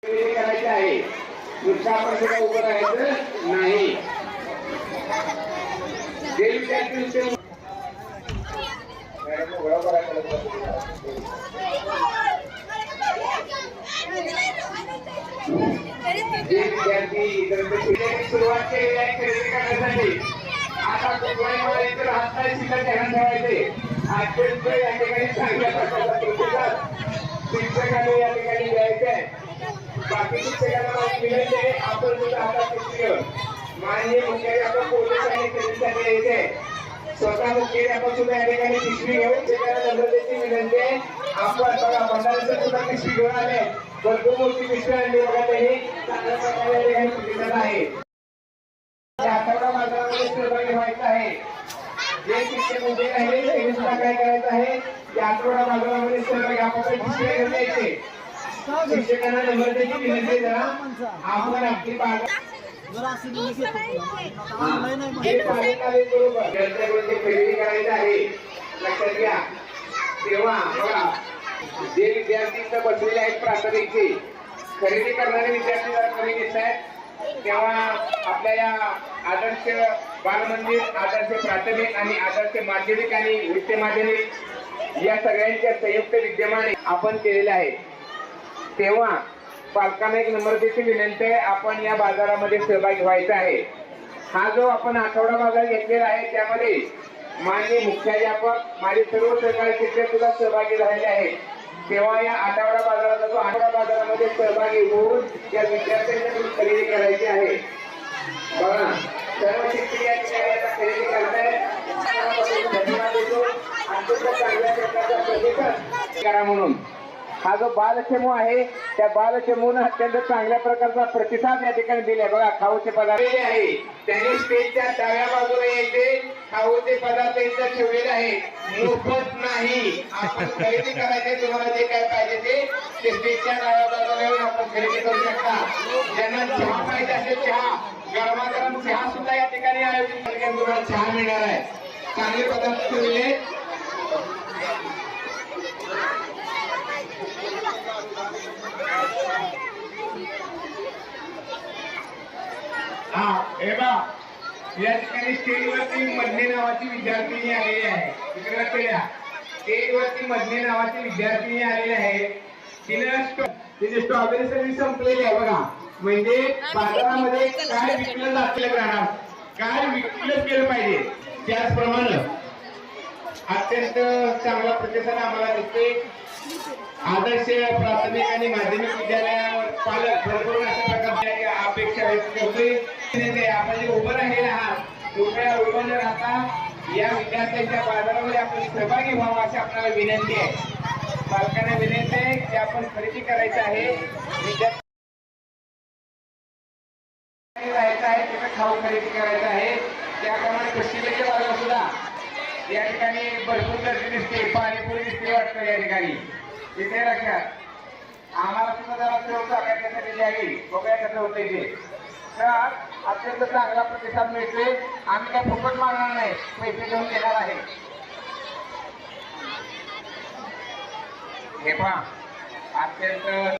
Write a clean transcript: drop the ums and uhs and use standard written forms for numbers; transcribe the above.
करायचे आहे. नुसतं आपण सुद्धा उभं राहायचं नाही. जे विद्यार्थी सुरुवात केलेली आहे खरेदी करण्यासाठी. आता तुम्हाला इतर हात नाही शिल्लक ध्यान ठेवायचे. अत्यंत या ठिकाणी चांगल्या प्रकारचा प्रतिसाद शिक्षकांना या ठिकाणी द्यायचा आहे. बाकी शिक्षकांना विनंती आहे आपण सुद्धा हातात पिशवी घेऊन माननीय मुख्याध्यापक पोलिसांनी खरेदीसाठी यायचे. स्वतः मुख्याध्यापक सुद्धा या ठिकाणी पिशवी घेऊन शिक्षकांना नम्रतेची विनंती आहे. आपण बघा भंडाऱ्याचं सुद्धा पिशवी घेऊन आले. भरपूर मोठी पिशवी आणली बघा त्यांनी चांगल्या प्रकारे या ठिकाणी प्रतिसाद आहे. आठवडा बाजारामध्ये सहभागी व्हायचं आहे. जे शिक्षक उभे राहिले त्यांनी सुद्धा काय करायचं आहे या आठवडा बाजारामध्ये सहभागी आपण पिशव्या घेऊन यायचे. शिक्षकांना नम्रतेची विनंती जरा आपण आपली बाजार खरेदी करायचं आहे. लक्षात घ्या. तेव्हा बघा जे विद्यार्थी बसलेले आहेत प्राथमिकचे खरेदी करणारे विद्यार्थी जर कमी घेत आहेत तेव्हा आपल्या या आदर्श बालमंदिर, आदर्श प्राथमिक आणि आदर्श माध्यमिक आणि उच्च माध्यमिक या सगळ्यांच्या संयुक्त विद्यमाने आपण केलेले आहे. तेव्हा पालकांना एक नम्रतेची विनंती आहे आपण या बाजारामध्ये सहभागी व्हायचा आहे. हा जो आपण आठवडा बाजार घेतलेला आहे त्यामध्ये माननीय मुख्याध्यापक माझे सर्व सहकारी शिक्षक सुद्धा सहभागी झालेले आहेत. तेव्हा या आठवडा बाजाराचा जो आठवडा बाजारामध्ये सहभागी होऊन या विद्यार्थ्यांना खरेदी करायची आहे. बघा सर्व शिक्षक या ठिकाणी खरेदी करतायत. धन्यवाद देतो. अत्यंत चांगल्या प्रकारचा प्रतिसाद करा म्हणून हा जो बालचमू आहे त्या बालचमूने अत्यंत चांगल्या प्रकारचा प्रतिसाद या ठिकाणी दिलाय. बघा खाऊचे पदार्थ आहे त्यांनी स्टेजच्या डाव्या बाजूला यायचे. खाऊचे पदार्थ इथं ठेवलेले आहेत. मोफत नाही. आपण खरेदी करायचे. तुम्हाला जे काय पाहिजे ते स्टेजच्या डाव्या बाजूला येऊन आपण खरेदी करू शकता. ज्यांना चहा पाहिजे असेल चहा गरमागरम चहा सुद्धा या ठिकाणी आयोजित तुम्हाला चहा मिळणार आहे. चांगले पदार्थ ठेवले. या ठिकाणी स्टेजवरती मधले नावाची विद्यार्थिनी आलेली आहे. तिकडे केल्या स्टेजवरती मधले नावाची विद्यार्थिनी आलेली आहे. तिने स्ट्रॉबेरी सर्व्हिस संपलेली आहे. बघा म्हणजे बाजारामध्ये काय विकलं जातं राहणार काय विकलं केलं पाहिजे त्याचप्रमाणे अत्यंत चांगला प्रतिसाद आम्हाला दिसतोय. आदर्श प्राथमिक आणि माध्यमिक विद्यालयावर पालक भरपूर अशा प्रकारची अपेक्षा व्यक्त करतोय. आपण जे उभं राहिलेले आहात कृपया उभं न राहता या विद्यार्थ्यांच्या बाजारामध्ये आपण सहभागी व्हावं अशी आपल्याला विनंती आहे. पालकांना विनंती आहे की आपण खरेदी करायचं आहे. विद्यार्थी राहायचं आहे तिथे खाऊ खरेदी करायचं आहे. त्याप्रमाणे पश्चिमेच्या बाजूला सुद्धा या ठिकाणी भरपूर गर्दी दिसते. पाणीपुरी दिसते वाटतं या ठिकाणी. तिथे लक्षात आम्हाला सुद्धा जरा चौक टाकायच्यासाठी द्यावी. बघूया कसं होतंय ते. तर अत्यंत चांगला प्रतिसाद मिळतोय. आम्ही काही फुकट मागणार नाही. पैसे घेऊन देणार आहे. हे पहा अत्यंत